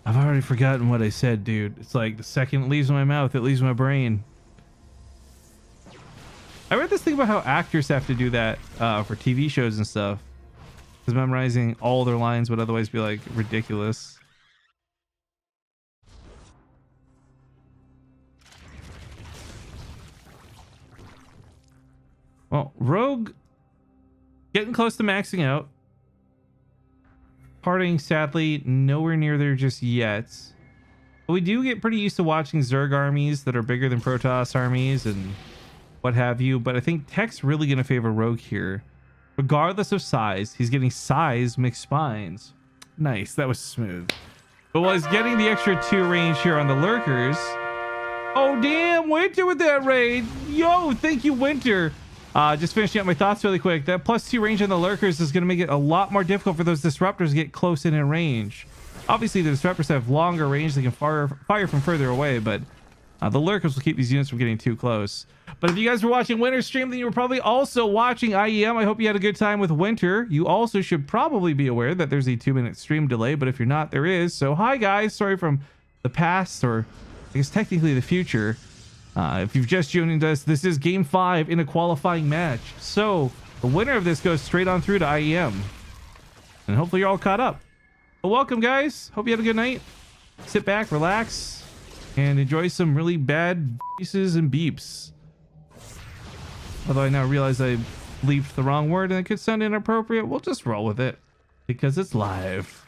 I've already forgotten what I said, dude. It's like the second it leaves my mouth, it leaves my brain. I read this thing about how actors have to do that for TV shows and stuff. Because memorizing all their lines would otherwise be like ridiculous. Well, Rogue getting close to maxing out. Parting, sadly, nowhere near there just yet. But we do get pretty used to watching Zerg armies that are bigger than Protoss armies and what have you. But I think Tech's really going to favor Rogue here. Regardless of size, he's getting size mixed spines. Nice, that was smooth. But while he's getting the extra 2 range here on the lurkers. Oh, damn, Winter with that raid. Yo, thank you, Winter. Just finishing up my thoughts really quick. That +2 range on the lurkers is going to make it a lot more difficult for those disruptors to get close in range. Obviously, the disruptors have longer range. They can fire from further away, but The lurkers will keep these units from getting too close. But if you guys were watching Winter's stream, then you were probably also watching IEM. I hope you had a good time with Winter. You also should probably be aware that there's a 2-minute stream delay, but if you're not, there is. So hi guys, sorry from the past, or I guess technically the future. If you've just joined us, this is game 5 in a qualifying match. So the winner of this goes straight on through to IEM. And hopefully you're all caught up. But welcome guys. Hope you had a good night. Sit back, relax, and enjoy some really bad voices and beeps. Although I now realize I leaped the wrong word and it could sound inappropriate, we'll just roll with it because it's live.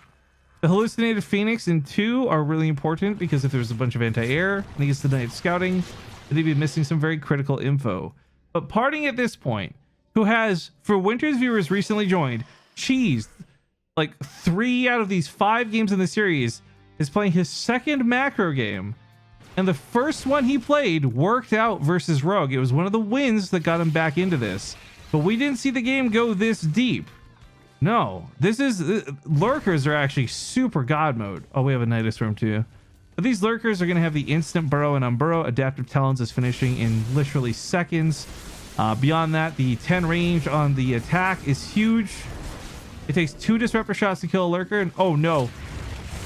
The hallucinated phoenix and 2 are really important because if there's a bunch of anti-air and he gets the night scouting, then he'd be missing some very critical info. But parting at this point, who has, for Winter's viewers recently joined, cheesed like 3 out of these 5 games in the series, is playing his second macro game. And the first one he played worked out versus Rogue. It was one of the wins that got him back into this. But we didn't see the game go this deep. No, this is... lurkers are actually super god mode. Oh, we have a Nidus room too. But these lurkers are going to have the instant burrow and unburrow. Adaptive Talons is finishing in literally seconds. Beyond that, the 10 range on the attack is huge. It takes 2 disruptor shots to kill a lurker. And oh no.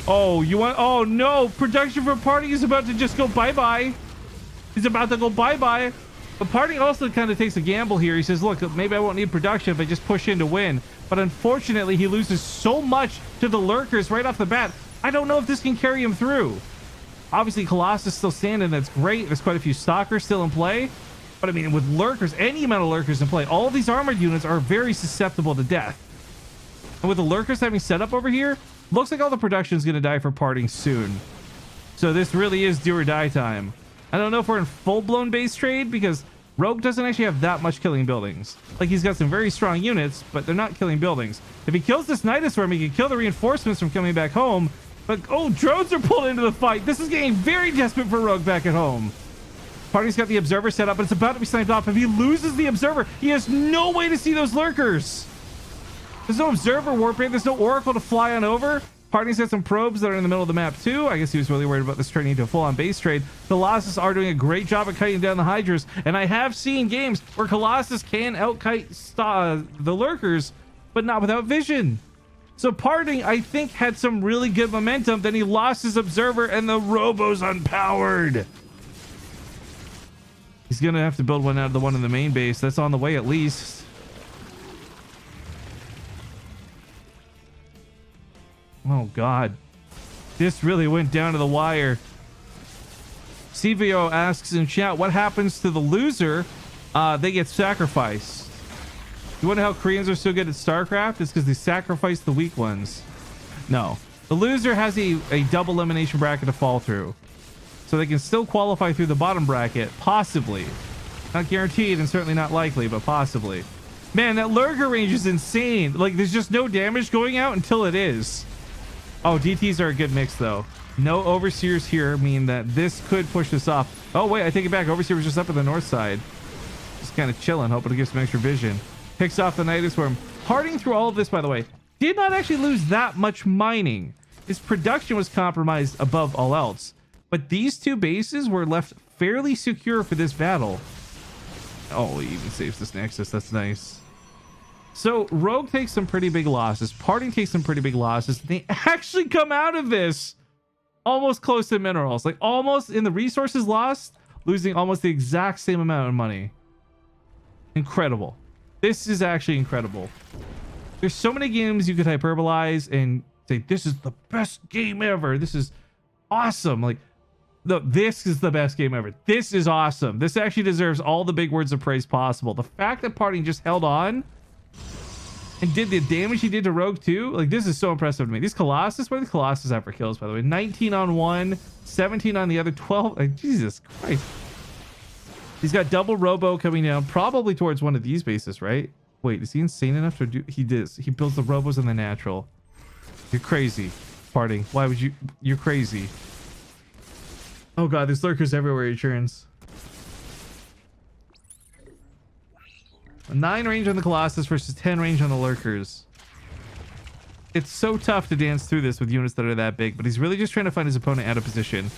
Oh, you want... oh no, production for Party is about to just go bye-bye. He's about to go bye-bye. But Party also kind of takes a gamble here. He says, look, maybe I won't need production if I just push in to win. But unfortunately, he loses so much to the lurkers right off the bat. I don't know if this can carry him through. Obviously, Colossus still standing. That's great. There's quite a few stalkers still in play. But I mean, with lurkers, any amount of lurkers in play, all of these armored units are very susceptible to death. And with the lurkers having set up over here, looks like all the production is going to die for parting soon. So this really is do or die time. I don't know if we're in full-blown base trade because Rogue doesn't actually have that much killing buildings. Like, he's got some very strong units, but they're not killing buildings. If he kills this Nidus Worm, he can kill the reinforcements from coming back home. But, oh, drones are pulled into the fight. This is getting very desperate for Rogue back at home. Party's got the Observer set up, but it's about to be sniped off. If he loses the Observer, he has no way to see those lurkers. There's no Observer Warpaint. There's no Oracle to fly on over. Party's got some probes that are in the middle of the map too. I guess he was really worried about this turning into a full-on base trade. Colossus are doing a great job at cutting down the Hydras, and I have seen games where Colossus can out-kite the lurkers, but not without vision. So Parting, I think, had some really good momentum. Then he lost his Observer, and the Robo's unpowered. He's gonna have to build one out of the one in the main base. That's on the way at least. Oh god, this really went down to the wire. CVO asks in chat, what happens to the loser? They get sacrificed. You wonder how Koreans are so good at StarCraft? It's because they sacrifice the weak ones. No, the loser has a double elimination bracket to fall through, so they can still qualify through the bottom bracket, possibly. Not guaranteed and certainly not likely, but possibly. Man, that lurker range is insane. Like, there's just no damage going out until it is. Oh, DTs are a good mix, though. No Overseers here mean that this could push this off. Oh, wait, I take it back. Overseer was just up on the north side. Just kind of chilling, hoping to get some extra vision. Picks off the Nidus Worm. Parting through all of this, by the way, did not actually lose that much mining. His production was compromised above all else. But these 2 bases were left fairly secure for this battle. Oh, he even saves this Nexus. That's nice. So Rogue takes some pretty big losses. Parting takes some pretty big losses. They actually come out of this almost close to minerals. Like, almost in the resources lost, losing almost the exact same amount of money. Incredible. This is actually incredible. There's so many games you could hyperbolize and say, this is the best game ever. This is awesome. Like, no, this is the best game ever. This is awesome. This actually deserves all the big words of praise possible. The fact that Parting just held on and did the damage he did to Rogue too, like, this is so impressive to me. These Colossus, what are the Colossus have for kills, by the way? 19 on one, 17 on the other, 12. Like, Jesus Christ. He's got double Robo coming down, probably towards one of these bases, right? Wait, is he insane enough to do? He does. He builds the Robos in the natural. You're crazy, Parting. Why would you? You're crazy. Oh god, there's lurkers everywhere he turns. 9 range on the Colossus versus 10 range on the lurkers. It's so tough to dance through this with units that are that big, but he's really just trying to find his opponent out of position.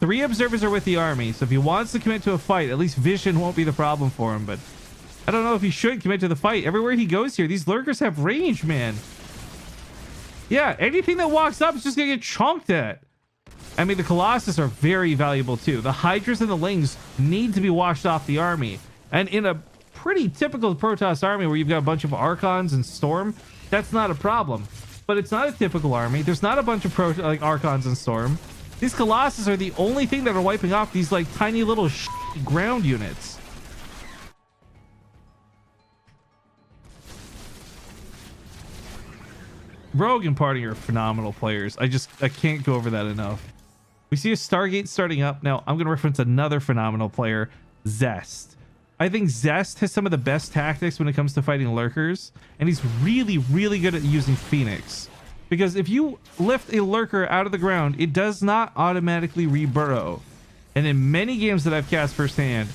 3 observers are with the army, so if he wants to commit to a fight, at least vision won't be the problem for him. But I don't know if he should commit to the fight. Everywhere he goes here, these lurkers have range, man. Yeah, anything that walks up is just gonna get chonked at. I mean, the Colossus are very valuable too. The Hydras and the Lings need to be washed off the army. And in a pretty typical Protoss army where you've got a bunch of Archons and Storm, that's not a problem. But it's not a typical army. There's not a bunch of Archons and Storm. These Colossus are the only thing that are wiping off these like tiny little ground units. Rogue and Party are phenomenal players. I can't go over that enough. We see a Stargate starting up. Now, I'm going to reference another phenomenal player, Zest. I think Zest has some of the best tactics when it comes to fighting lurkers, and he's really, really good at using Phoenix. Because if you lift a lurker out of the ground, it does not automatically reburrow. And in many games that I've cast firsthand,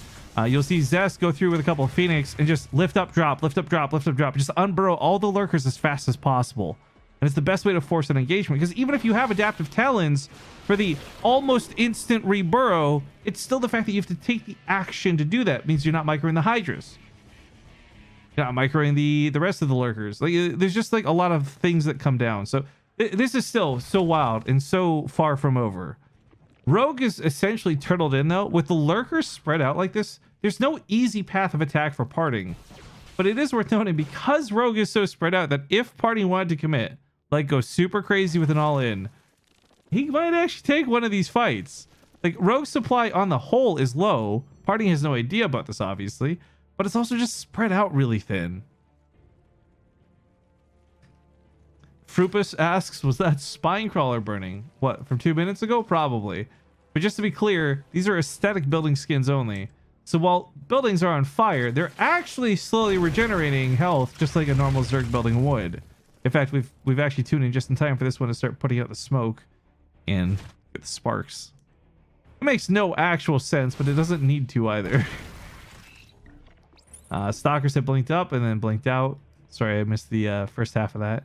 you'll see Zest go through with a couple of Phoenix and just lift up, drop, lift up, drop, lift up, drop. Just unburrow all the lurkers as fast as possible. And it's the best way to force an engagement, because even if you have adaptive talons for the almost instant reburrow, it's still the fact that you have to take the action to do that. It means you're not microing the Hydras. You're not microing the rest of the lurkers. Like, there's just like a lot of things that come down. So this is still so wild and so far from over. Rogue is essentially turtled in though. With the lurkers spread out like this, there's no easy path of attack for parting. But it is worth noting, because Rogue is so spread out, that if parting wanted to commit, like go super crazy with an all-in, he might actually take one of these fights. Like, Rogue's supply on the whole is low. Parting has no idea about this, obviously, but it's also just spread out really thin. Frupus asks, was that spine crawler burning? What, from 2 minutes ago? Probably. But just to be clear, these are aesthetic building skins only. So while buildings are on fire, they're actually slowly regenerating health, just like a normal Zerg building would. In fact, we've actually tuned in just in time for this one to start putting out the smoke and get the sparks. It makes no actual sense, but it doesn't need to either. Stalkers had blinked up and then blinked out. Sorry, I missed the first half of that.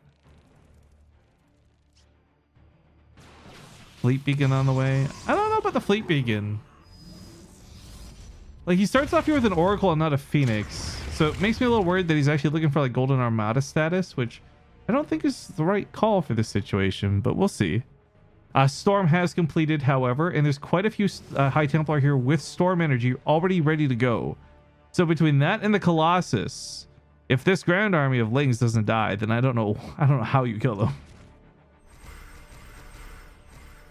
Fleet beacon on the way. I don't know about the fleet beacon. Like, he starts off here with an Oracle and not a Phoenix. So it makes me a little worried that he's actually looking for like Golden Armada status, which I don't think is the right call for this situation, but we'll see. Storm has completed, however, and there's quite a few High Templar here with Storm energy already ready to go. So between that and the Colossus, if this Grand Army of Lings doesn't die, then I don't know how you kill them.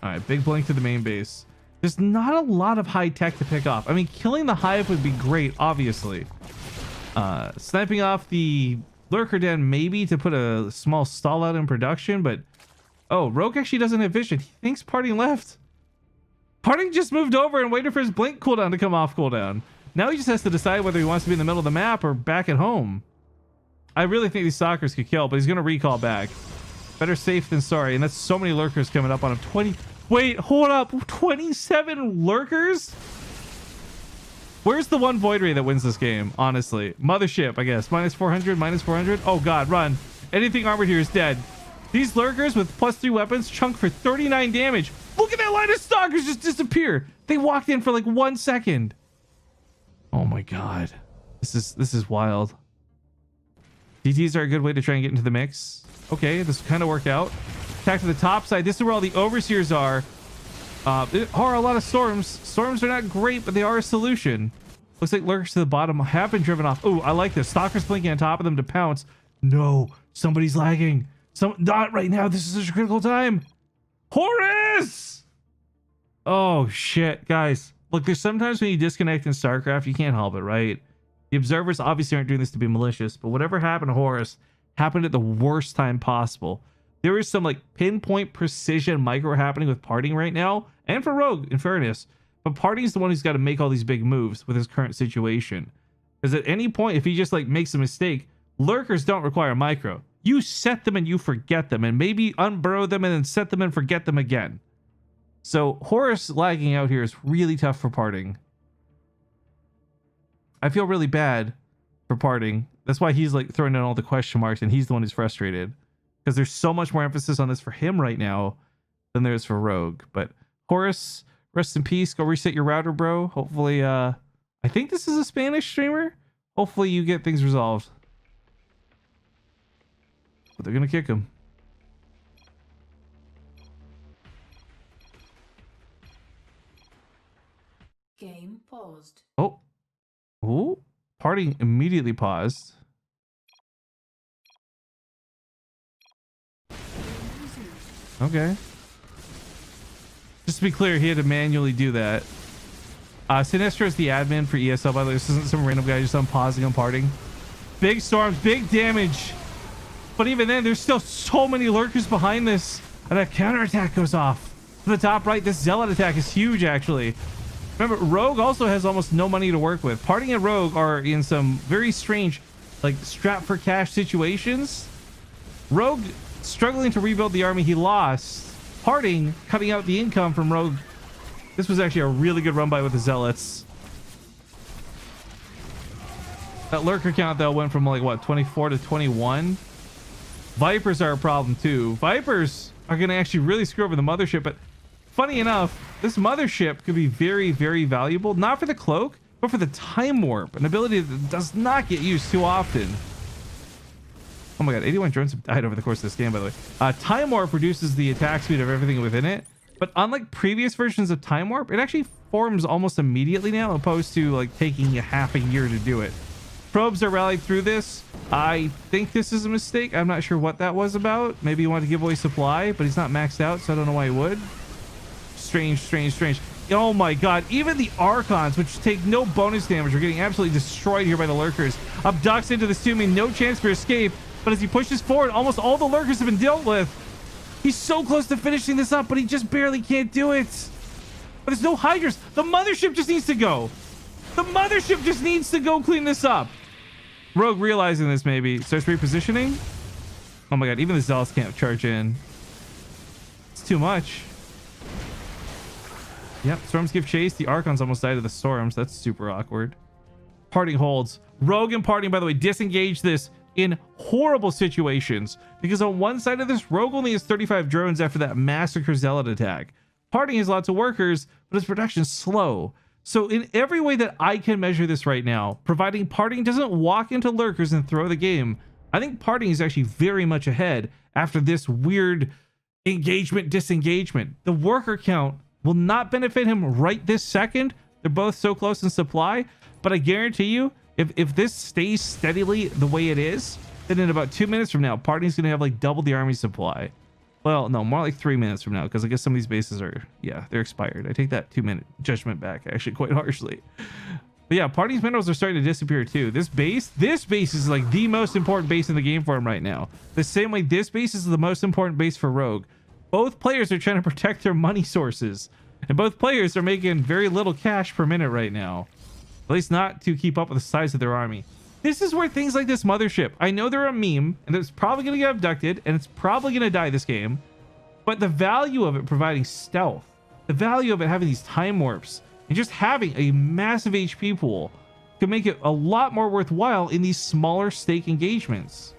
All right, big blink to the main base. There's not a lot of high tech to pick off. I mean, killing the Hive would be great, obviously. Sniping off the Lurker Den maybe to put a small stall out in production, but oh, Rogue actually doesn't have vision. He thinks Parting left. Parting just moved over and waited for his blink cooldown to come off cooldown. Now he just has to decide whether he wants to be in the middle of the map or back at home. I really think these stalkers could kill, but he's going to recall back. Better safe than sorry, and that's so many lurkers coming up on him. Wait, hold up. 27 lurkers? Where's the one Void Ray that wins this game, honestly? Mothership, I guess. Minus 400, minus 400. Oh, God, run. Anything armored here is dead. These lurkers with +3 weapons chunk for 39 damage. Look at that line of stalkers just disappear. They walked in for like 1 second. Oh, my God. This is wild. DTs are a good way to try and get into the mix. Okay, this kind of worked out. Attack to the top side. This is where all the overseers are. There are a lot of storms. Storms are not great, but they are a solution. Looks like lurkers to the bottom have been driven off. Oh, I like this. Stalkers blinking on top of them to pounce. No, somebody's lagging. Not right now. This is such a critical time. Horus! Oh, shit. Guys, look, there's sometimes when you disconnect in StarCraft, you can't help it, right? The observers obviously aren't doing this to be malicious, but whatever happened to Horus happened at the worst time possible. There is some like pinpoint precision micro happening with Parting right now, and for Rogue, in fairness. But Parting is the one who's got to make all these big moves with his current situation. Because at any point, if he just like makes a mistake, lurkers don't require micro. You set them and you forget them, and maybe unburrow them and then set them and forget them again. So Horus lagging out here is really tough for Parting. I feel really bad for Parting. That's why he's like throwing in all the question marks, and he's the one who's frustrated. Because there's so much more emphasis on this for him right now than there is for Rogue. But Horus Rest in peace. Go reset your router, bro. Hopefully, I think this is a Spanish streamer. Hopefully you get things resolved. But they're gonna kick him. Game paused. Oh. Ooh. Party immediately paused. Okay. Just to be clear, he had to manually do that. Sinestro is the admin for ESL, by the way. This isn't some random guy just unpausing and parting. Big storms, big damage. But even then, there's still so many lurkers behind this. And that counterattack goes off. To the top right, this zealot attack is huge, actually. Remember, Rogue also has almost no money to work with. Parting and Rogue are in some very strange, like, strap for cash situations. Rogue struggling to rebuild the army he lost. Parting cutting out the income from Rogue. This was actually a really good run by with the zealots. That lurker count though went from like what, 24 to 21. Vipers are a problem too. Vipers are going to actually really screw over the mothership, but funny enough, this mothership could be very, very valuable, not for the cloak, but for the time warp, an ability that does not get used too often. Oh my god, 81 drones have died over the course of this game, by the way. Time Warp reduces the attack speed of everything within it, but unlike previous versions of Time Warp, it actually forms almost immediately now, opposed to like taking a half a year to do it. Probes are rallied through this. I think this is a mistake. I'm not sure what that was about. Maybe he wanted to give away supply, but he's not maxed out, so I don't know why he would. Strange, strange, strange. Oh my god, even the Archons, which take no bonus damage, are getting absolutely destroyed here by the lurkers. Abducts into this tomb, no chance for escape. But as he pushes forward, almost all the lurkers have been dealt with. He's so close to finishing this up, but he just barely can't do it. But there's no Hydras. The mothership just needs to go. The mothership just needs to go clean this up. Rogue realizing this maybe starts repositioning. Oh my god, even the Zealots can't charge in. It's too much. Yep, storms give chase. The Archons almost died of the storms. That's super awkward. Parting holds. Rogue and Parting, by the way, disengage this in horrible situations, because on one side of this, Rogue only has 35 drones after that massacre zealot attack. Parting has lots of workers, but his production's slow. So in every way that I can measure this right now, providing Parting doesn't walk into lurkers and throw the game, I think Parting is actually very much ahead after this weird engagement disengagement. The worker count will not benefit him right this second. They're both so close in supply, but I guarantee you, if this stays steadily the way it is, then in about 2 minutes from now, Parting's going to have like double the army supply. Well, no, more like 3 minutes from now, because I guess some of these bases are, yeah, they're expired. I take that 2-minute judgment back, actually, quite harshly. But yeah, Parting's minerals are starting to disappear too. This base is like the most important base in the game for him right now. The same way this base is the most important base for Rogue. Both players are trying to protect their money sources, and both players are making very little cash per minute right now. At least not to keep up with the size of their army. This is where things like this mothership, I know they're a meme, and it's probably going to get abducted, and it's probably going to die this game, but the value of it providing stealth, the value of it having these time warps, and just having a massive HP pool can make it a lot more worthwhile in these smaller stake engagements.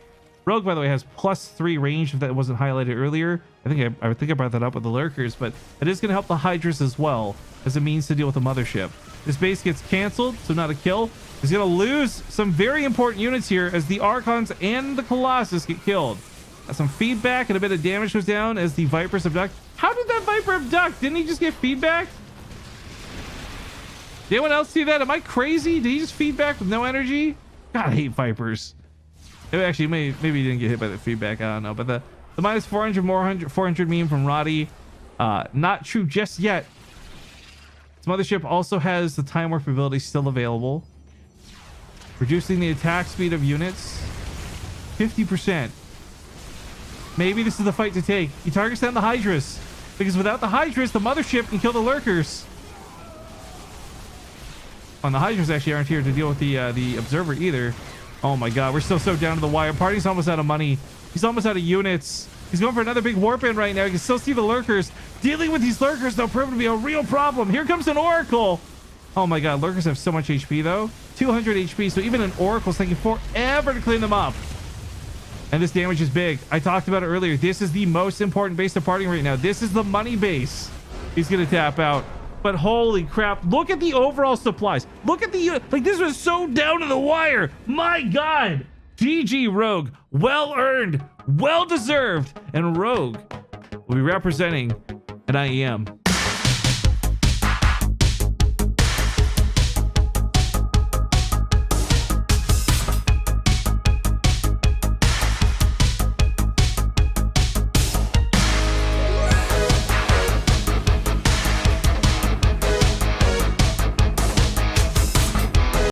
Rogue, by the way, has +3 range, if that wasn't highlighted earlier. I think I brought that up with the lurkers, but it is going to help the Hydras as well as a means to deal with the mothership. This base gets canceled, so not a kill. He's going to lose some very important units here as the Archons and the Colossus get killed. Got some feedback and a bit of damage goes down as the Vipers abduct. How did that Viper abduct? Didn't he just get feedback? Did anyone else see that? Am I crazy? Did he just feedback with no energy? God, I hate Vipers. Actually, maybe he didn't get hit by the feedback. I don't know. But the minus 400 meme from Roddy, not true just yet. This mothership also has the time warp ability still available, reducing the attack speed of units 50%. Maybe this is the fight to take. He targets down the Hydras, because without the Hydras, the mothership can kill the lurkers. And the Hydras actually aren't here to deal with the observer either. Oh my god, we're still so down to the wire. Party's almost out of money. He's almost out of units. He's going for another big warp in right now. You can still see the lurkers. Dealing with these lurkers, they'll prove to be a real problem. Here comes an Oracle. Oh my god, lurkers have so much HP though. 200 HP, so even an Oracle's taking forever to clean them up. And this damage is big. I talked about it earlier. This is the most important base to Parting right now. This is the money base. He's going to tap out. But holy crap, look at the overall supplies. Look at the, like, this was so down to the wire. My God. GG Rogue, well earned, well deserved. And Rogue will be representing an IEM.